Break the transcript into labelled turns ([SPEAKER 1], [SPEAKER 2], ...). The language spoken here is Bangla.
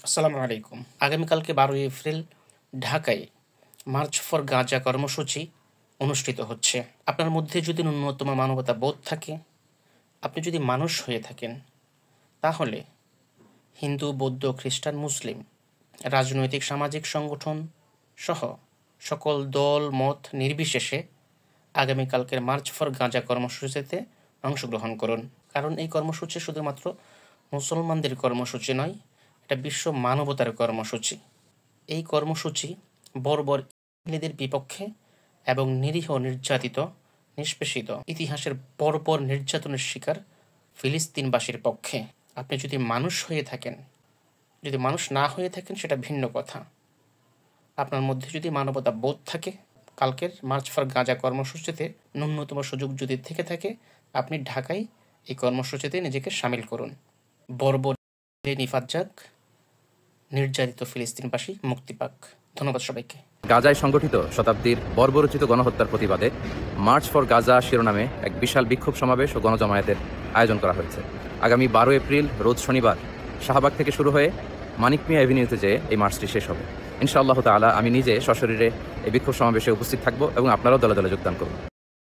[SPEAKER 1] আসসালামু আলাইকুম। আগামীকালকে 12 এপ্রিল ঢাকায় মার্চ ফর গাঁজা কর্মসূচি অনুষ্ঠিত হচ্ছে। আপনার মধ্যে যদি ন্যূনতম মানবতা বোধ থাকে, আপনি যদি মানুষ হয়ে থাকেন, তাহলে হিন্দু, বৌদ্ধ, খ্রিস্টান, মুসলিম, রাজনৈতিক সামাজিক সংগঠন সহ সকল দল মত নির্বিশেষে আগামীকালকের মার্চ ফর গাঁজা কর্মসূচিতে অংশগ্রহণ করুন। কারণ এই কর্মসূচি শুধুমাত্র মুসলমানদের কর্মসূচি নয়, এটা বিশ্ব মানবতার কর্মসূচি। এই কর্মসূচি বর্বর ইহুদিদের বিপক্ষে এবং নিরীহ, নির্যাতিত, নিষ্পেষিত, ইতিহাসের বর্বর নির্যাতনের শিকার ফিলিস্তিনবাসীর পক্ষে। আপনি যদি মানুষ হয়ে থাকেন, যদি মানুষ না হয়ে থাকেন সেটা ভিন্ন কথা। আপনার মধ্যে যদি মানবতা বোধ থাকে, কালকের মার্চ ফর গাঁজা কর্মসূচিতে ন্যূনতম সুযোগ যদি থেকে থাকে, আপনি ঢাকায় এই কর্মসূচিতে নিজেকে সামিল করুন। বর্বর নিপাত যাক, নির্যাতিত ফিলিস্তিনবাসী মুক্তি পাক। ধন্যবাদ সবাইকে।
[SPEAKER 2] গাজায় সংগঠিত শতাব্দীর বর্বরোচিত গণহত্যার প্রতিবাদে মার্চ ফর গাজা শিরোনামে এক বিশাল বিক্ষোভ সমাবেশ ও গণজমায়েতের আয়োজন করা হয়েছে। আগামী 12 এপ্রিল রোজ শনিবার শাহবাগ থেকে শুরু হয়ে মানিক মিয়া এভিনিউতে যেয়ে এই মার্চটি শেষ হবে। ইনশাআল্লাহ তাআলা আমি নিজে সশরীরে এই বিক্ষোভ সমাবেশে উপস্থিত থাকব এবং আপনারাও দলে দলে যোগদান করুন।